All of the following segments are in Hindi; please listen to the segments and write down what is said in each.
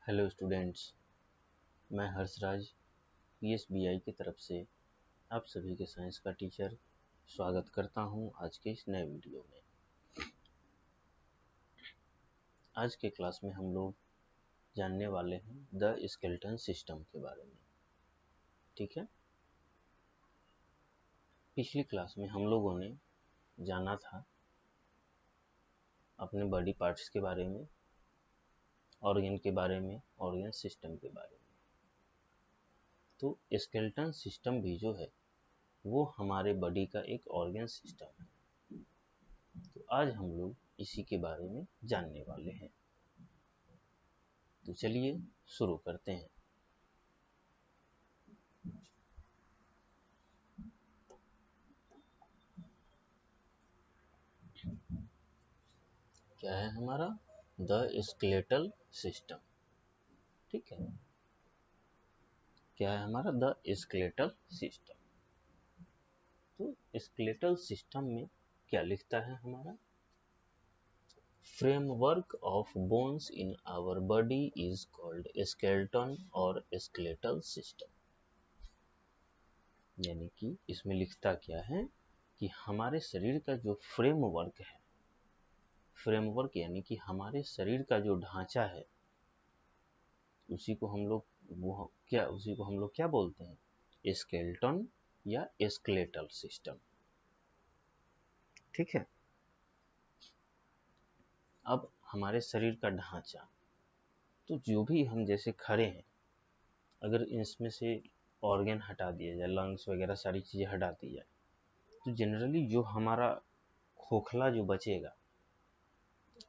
हेलो स्टूडेंट्स, मैं हर्षराज पीएसबीआई की तरफ से आप सभी के साइंस का टीचर स्वागत करता हूं आज के इस नए वीडियो में। आज के क्लास में हम लोग जानने वाले हैं द स्केलेटन सिस्टम के बारे में। ठीक है, पिछली क्लास में हम लोगों ने जाना था अपने बॉडी पार्ट्स के बारे में, ऑर्गन के बारे में, ऑर्गन सिस्टम के बारे में। तो स्केलेटन सिस्टम भी जो है वो हमारे बॉडी का एक ऑर्गन सिस्टम है। तो आज हम लोग इसी के बारे में जानने वाले हैं। तो चलिए शुरू करते हैं। क्या है हमारा द स्केलेटल सिस्टम। ठीक है, क्या है हमारा द स्केलेटल सिस्टम। तो स्केलेटल सिस्टम में क्या लिखता है हमारा, framework of bones in our body is called skeleton और स्केलेटल सिस्टम। यानी कि इसमें लिखता क्या है कि हमारे शरीर का जो फ्रेमवर्क है, फ्रेमवर्क यानी कि हमारे शरीर का जो ढांचा है, उसी को हम लोग क्या बोलते हैं, स्केलेटन या स्केलेटल सिस्टम। ठीक है, अब हमारे शरीर का ढांचा, तो जो भी हम जैसे खड़े हैं, अगर इसमें से ऑर्गन हटा दिया जाए, लंग्स वगैरह सारी चीज़ें हटा दी जाए, तो जनरली जो हमारा खोखला जो बचेगा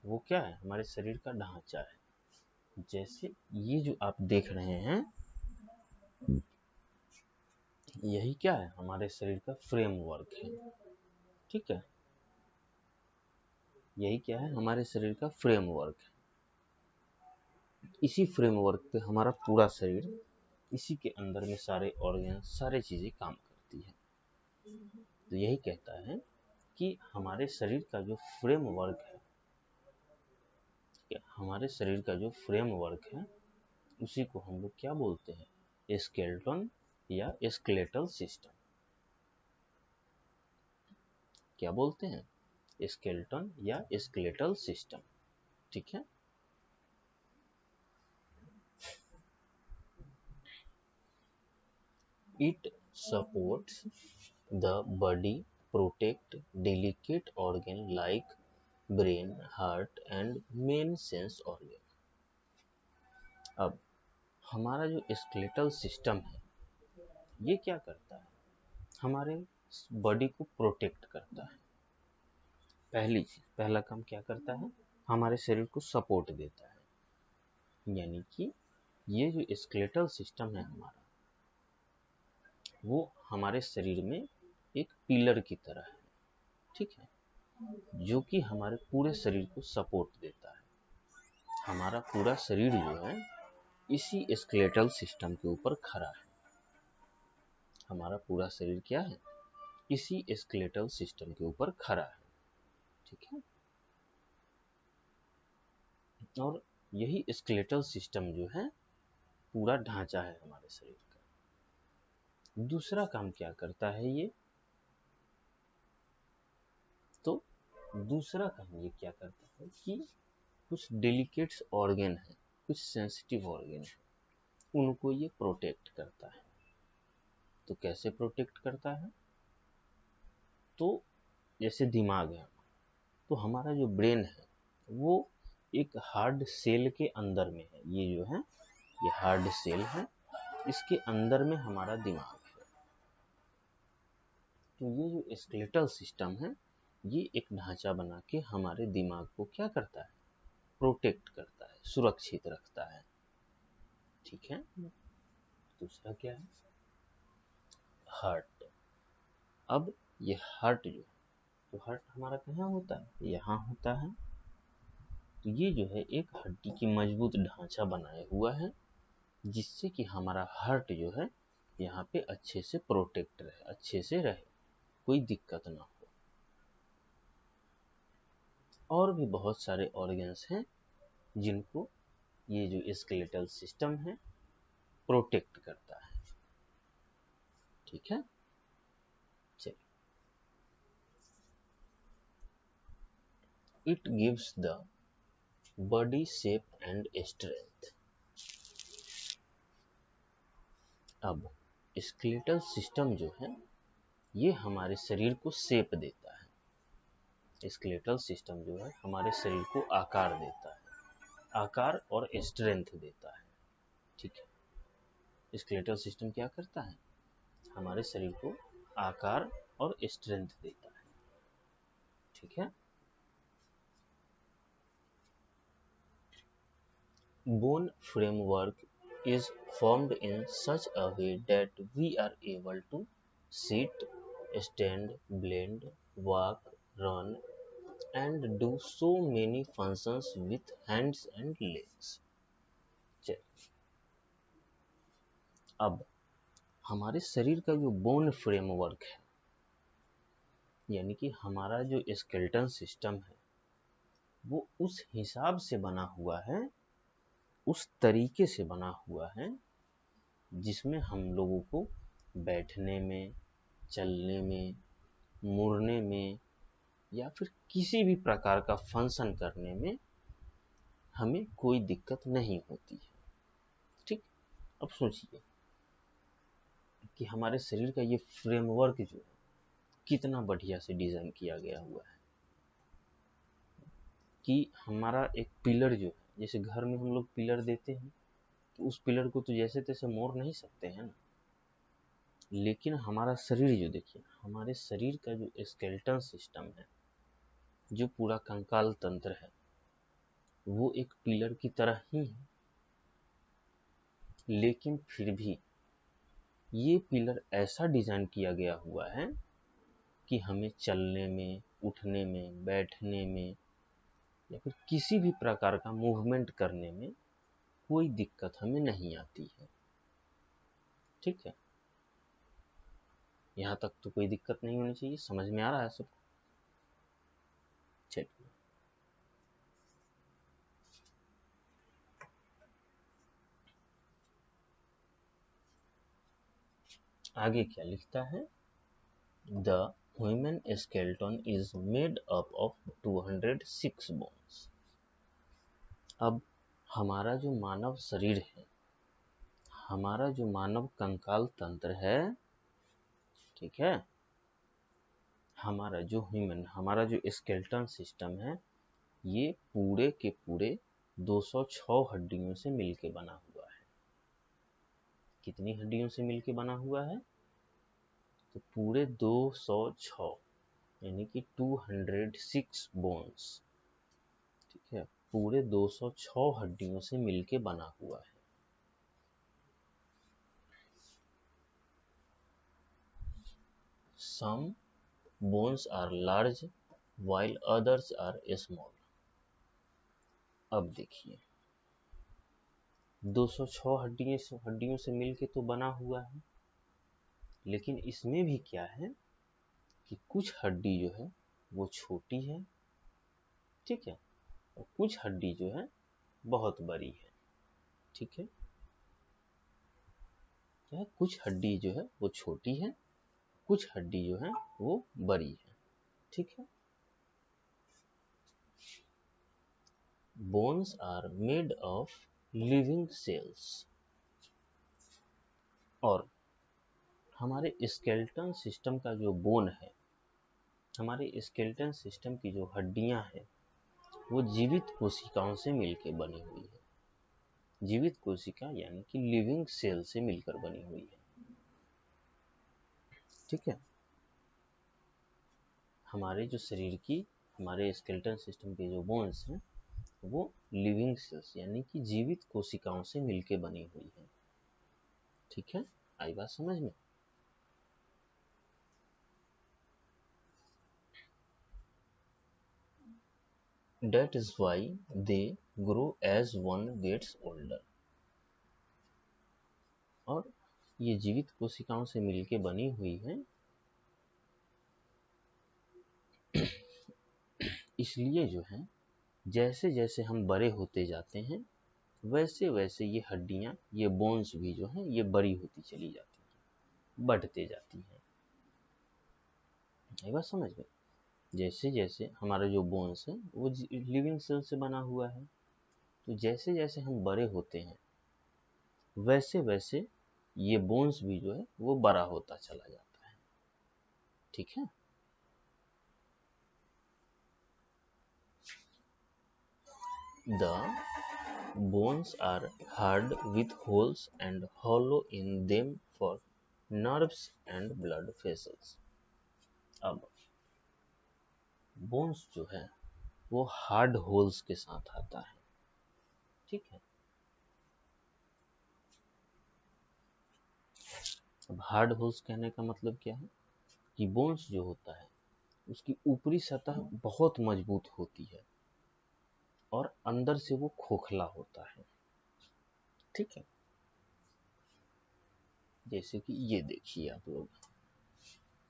वो क्या है, हमारे शरीर का ढांचा है। जैसे ये जो आप देख रहे हैं, यही क्या है, हमारे शरीर का फ्रेमवर्क है। ठीक है, यही क्या है, हमारे शरीर का फ्रेमवर्क है। इसी फ्रेमवर्क पे हमारा पूरा शरीर, इसी के अंदर में सारे ऑर्गन, सारे चीजें काम करती है। तो यही कहता है कि हमारे शरीर का जो फ्रेमवर्क है, हमारे शरीर का जो फ्रेमवर्क है, उसी को हम लोग क्या बोलते हैं, स्केलेटन या स्केलेटल सिस्टम। क्या बोलते हैं, स्केलेटन या स्केलेटल सिस्टम। ठीक है, it supports the body, protect delicate organ like brain, heart and main sense organ। अब हमारा जो स्केलेटल सिस्टम है, ये क्या करता है, हमारे बॉडी को प्रोटेक्ट करता है। पहला काम क्या करता है, हमारे शरीर को सपोर्ट देता है। यानी कि ये जो स्केलेटल सिस्टम है हमारा, वो हमारे शरीर में एक पिलर की तरह है। ठीक है, जो कि हमारे पूरे शरीर को सपोर्ट देता है। हमारा पूरा शरीर जो है इसी स्केलेटल सिस्टम के ऊपर खड़ा है। हमारा पूरा शरीर क्या है, इसी स्केलेटल सिस्टम के ऊपर खड़ा है। ठीक है, और यही स्केलेटल सिस्टम जो है पूरा ढांचा है हमारे शरीर का। दूसरा काम क्या करता है ये, तो दूसरा काम ये क्या करता है कि कुछ डेलिकेट्स ऑर्गन है, कुछ सेंसिटिव ऑर्गन है, उनको ये प्रोटेक्ट करता है। तो कैसे प्रोटेक्ट करता है, तो जैसे दिमाग है, तो हमारा जो ब्रेन है वो एक हार्ड सेल के अंदर में है। ये जो है, ये हार्ड सेल है, इसके अंदर में हमारा दिमाग है। तो ये जो स्केलेटल सिस्टम है, ये एक ढांचा बना के हमारे दिमाग को क्या करता है, प्रोटेक्ट करता है, सुरक्षित रखता है। ठीक है, दूसरा क्या है, हार्ट। अब ये हार्ट जो, तो हार्ट हमारा कहाँ होता है, यहाँ होता है। तो ये जो है एक हड्डी की मजबूत ढांचा बनाए हुआ है, जिससे कि हमारा हार्ट जो है यहाँ पे अच्छे से प्रोटेक्ट रहे, अच्छे से रहे, कोई दिक्कत ना हो। और भी बहुत सारे ऑर्गन्स हैं जिनको ये जो स्केलेटल सिस्टम है प्रोटेक्ट करता है। ठीक है, चलिए। It gives the body shape and strength. अब स्केलेटल सिस्टम जो है ये हमारे शरीर को शेप देता है। स्केलेटल सिस्टम जो है हमारे शरीर को आकार देता है, आकार और स्ट्रेंथ देता है। ठीक है, स्केलेटल सिस्टम क्या करता है, हमारे शरीर को आकार और स्ट्रेंथ देता है। ठीक है, bone framework is formed in such a way that we are able to sit, stand, blend, walk, run, and do so many functions with hands and legs. चलिए, अब हमारे शरीर का जो बोन फ्रेमवर्क है, यानी कि हमारा जो स्केलेटन सिस्टम है वो उस हिसाब से बना हुआ है, उस तरीके से बना हुआ है जिसमें हम लोगों को बैठने में, चलने में, मुड़ने में या फिर किसी भी प्रकार का फंक्शन करने में हमें कोई दिक्कत नहीं होती है। ठीक, अब सोचिए कि हमारे शरीर का ये फ्रेमवर्क जो है कितना बढ़िया से डिजाइन किया गया हुआ है कि हमारा एक पिलर जो है, जैसे घर में हम लोग पिलर देते हैं तो उस पिलर को तो जैसे तैसे मोड़ नहीं सकते हैं ना, लेकिन हमारा शरीर जो देखिए, हमारे शरीर का जो स्केलेटन सिस्टम है, जो पूरा कंकाल तंत्र है, वो एक पिलर की तरह ही है। लेकिन फिर भी ये पिलर ऐसा डिजाइन किया गया हुआ है कि हमें चलने में, उठने में, बैठने में या फिर किसी भी प्रकार का मूवमेंट करने में कोई दिक्कत हमें नहीं आती है। ठीक है, यहाँ तक तो कोई दिक्कत नहीं होनी चाहिए, समझ में आ रहा है सबको? चलिए, आगे क्या लिखता है, the human skeleton is made up of 206 bones. अब हमारा जो मानव शरीर है, हमारा जो मानव कंकाल तंत्र है, ठीक है, हमारा जो हमारा जो स्केलेटन सिस्टम है, ये पूरे के पूरे 206 हड्डियों से मिलके बना हुआ है। कितनी हड्डियों से मिलके बना हुआ है, तो पूरे 206, यानी कि 206 बोन्स। ठीक है, पूरे 206 हड्डियों से मिलके बना हुआ है। Some bones are large while others are small. अब देखिए, 206 हड्डियों से मिलके तो बना हुआ है, लेकिन इसमें भी क्या है कि कुछ हड्डी जो है वो छोटी है, ठीक है, और कुछ हड्डी जो है बहुत बड़ी है। ठीक है, क्या है, कुछ हड्डी जो है वो छोटी है, कुछ हड्डी जो है वो बड़ी है। ठीक है, bones are made of living cells. और हमारे स्केलेटन सिस्टम का जो बोन है, हमारे स्केलेटन सिस्टम की जो हड्डियां हैं, वो जीवित कोशिकाओं से मिलकर बनी हुई है। जीवित कोशिका यानी कि लिविंग सेल से मिलकर बनी हुई है। ठीक है, हमारे जो शरीर की, हमारे स्केलेटन सिस्टम के जो बोन्स हैं वो लिविंग सेल्स यानी कि जीवित कोशिकाओं से मिलकर बनी हुई है। ठीक है, आई बात समझ में? That is why they grow as one gets older. और ये जीवित कोशिकाओं से मिलके बनी हुई है, इसलिए जो है जैसे जैसे हम बड़े होते जाते हैं वैसे वैसे ये हड्डियां, ये बोन्स भी जो हैं ये बड़ी होती चली जाती हैं, बढ़ते जाती हैं। ये बात समझ में? जैसे जैसे हमारा जो बोन्स है वो लिविंग सेल से बना हुआ है, तो जैसे जैसे हम बड़े होते हैं वैसे वैसे ये बोन्स भी जो है वो बड़ा होता चला जाता है। ठीक है। The bones are hard with holes and hollow in them for nerves and blood vessels. अब बोन्स जो है वो हार्ड होल्स के साथ आता है। ठीक है। अब हार्ड होल्स कहने का मतलब क्या है कि बोन्स जो होता है उसकी ऊपरी सतह बहुत मजबूत होती है और अंदर से वो खोखला होता है। ठीक है। जैसे कि ये देखिए आप लोग,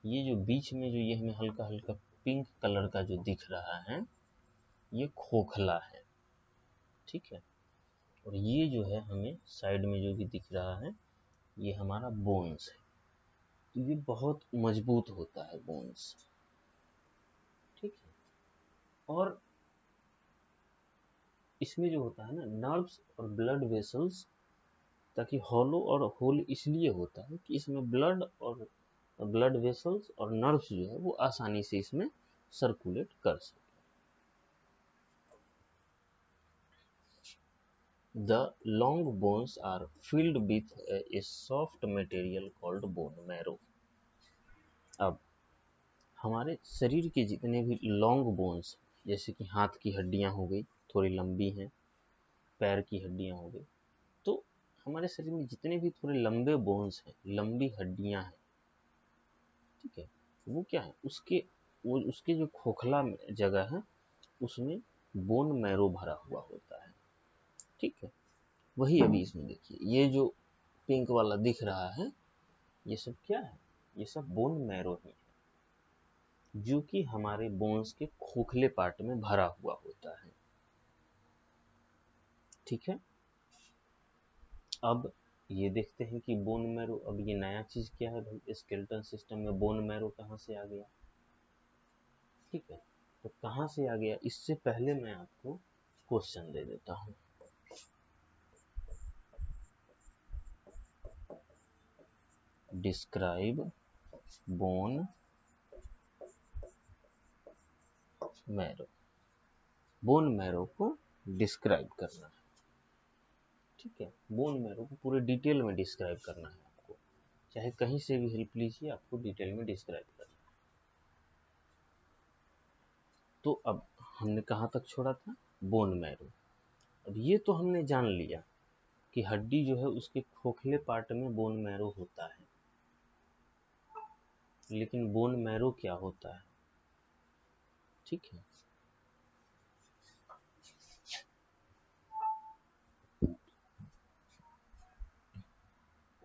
ये जो बीच में जो ये हमें हल्का हल्का पिंक कलर का जो दिख रहा है ये खोखला है। ठीक है। और ये जो है हमें साइड में जो भी दिख रहा है ये हमारा बोन्स है, तो ये बहुत मजबूत होता है बोन्स। ठीक है। और इसमें जो होता है ना नर्व्स और ब्लड वेसल्स, ताकि हॉलो और होल इसलिए होता है कि इसमें ब्लड वेसल्स और नर्व्स जो है वो आसानी से इसमें सर्कुलेट कर सके। The long bones are filled with a soft material called bone marrow. अब हमारे शरीर के जितने भी लॉन्ग बोन्स, जैसे कि हाथ की हड्डियां हो गई थोड़ी लंबी हैं, पैर की हड्डियां हो गई, तो हमारे शरीर में जितने भी थोड़े लंबे बोन्स हैं, लंबी हड्डियां हैं, ठीक है, वो क्या है उसके जो खोखला जगह है उसमें बोन मैरो भरा हुआ होता है। ठीक है। वही अभी इसमें देखिए ये जो पिंक वाला दिख रहा है ये सब क्या है, ये सब बोन मैरो ही है जो कि हमारे बोन्स के खोखले पार्ट में भरा हुआ होता है। ठीक है। अब ये देखते हैं कि बोन मैरो, अब ये नया चीज क्या है भाई, स्केलेटल सिस्टम में बोन मैरो कहाँ से आ गया। ठीक है। तो कहाँ से आ गया, इससे पहले मैं आपको क्वेश्चन दे देता हूँ। Describe bone marrow. Bone marrow को डिस्क्राइब करना है। ठीक है। बोन मैरो को पूरे डिटेल में डिस्क्राइब करना है आपको, चाहे कहीं से भी हेल्प लीजिए, आपको डिटेल में डिस्क्राइब करना है। तो अब हमने कहाँ तक छोड़ा था, बोन मैरो। अब ये तो हमने जान लिया कि हड्डी जो है उसके खोखले पार्ट में बोन मैरो होता है, लेकिन बोन मैरो क्या होता है। ठीक है।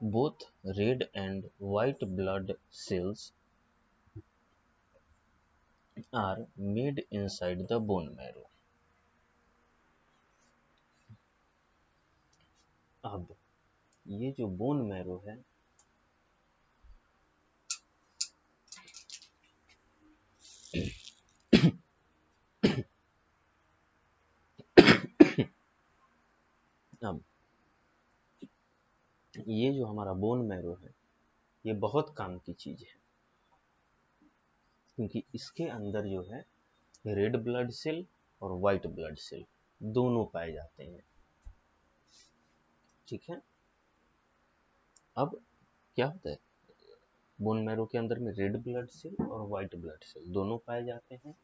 Both red and white blood cells are made inside the bone marrow. अब ये जो बोन मैरो है अब ये जो हमारा बोन मैरो है ये बहुत काम की चीज है, क्योंकि इसके अंदर जो है रेड ब्लड सेल और वाइट ब्लड सेल दोनों पाए जाते हैं। ठीक है। अब क्या होता है, बोन मैरो के अंदर में रेड ब्लड सेल और वाइट ब्लड सेल दोनों पाए जाते हैं।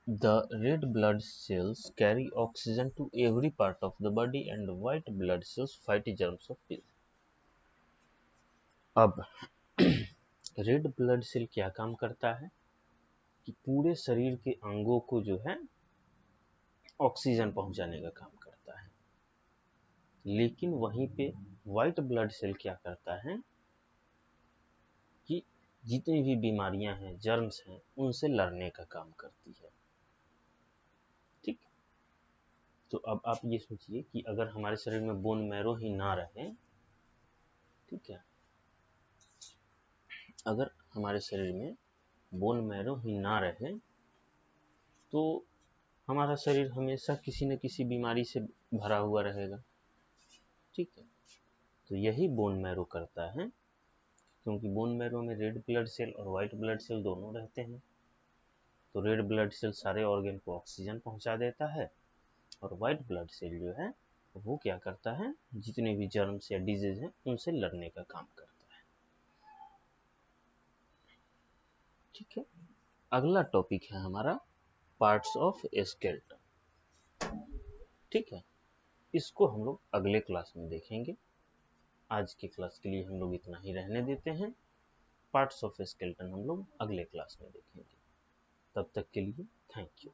The red blood cells carry oxygen to every part of the body and white blood cells fight germs of disease. अब रेड ब्लड सेल क्या काम करता है कि पूरे शरीर के अंगों को जो है ऑक्सीजन पहुंचाने का काम करता है, लेकिन वहीं पे व्हाइट ब्लड सेल क्या करता है कि जितनी भी बीमारियां हैं, जर्म्स हैं, उनसे लड़ने का काम करती है। ठीक। तो अब आप ये सोचिए कि अगर हमारे शरीर में बोन मैरो ही ना रहे, ठीक है, अगर हमारे शरीर में बोन मैरो ही ना रहे तो हमारा शरीर हमेशा किसी न किसी बीमारी से भरा हुआ रहेगा, ठीक है। तो यही बोन मैरो करता है, क्योंकि बोन मैरो में रेड ब्लड सेल और वाइट ब्लड सेल दोनों रहते हैं। तो रेड ब्लड सेल सारे ऑर्गन को ऑक्सीजन पहुंचा देता है, और वाइट ब्लड सेल जो है वो क्या करता है, जितने भी जर्म्स या डिजीज हैं उनसे लड़ने का काम करता है, ठीक है। अगला टॉपिक है हमारा पार्ट्स ऑफ स्केलेटन, ठीक है। इसको हम लोग अगले क्लास में देखेंगे। आज की क्लास के लिए हम लोग इतना ही रहने देते हैं। पार्ट्स ऑफ स्केलेटन हम लोग अगले क्लास में देखेंगे। तब तक के लिए थैंक यू।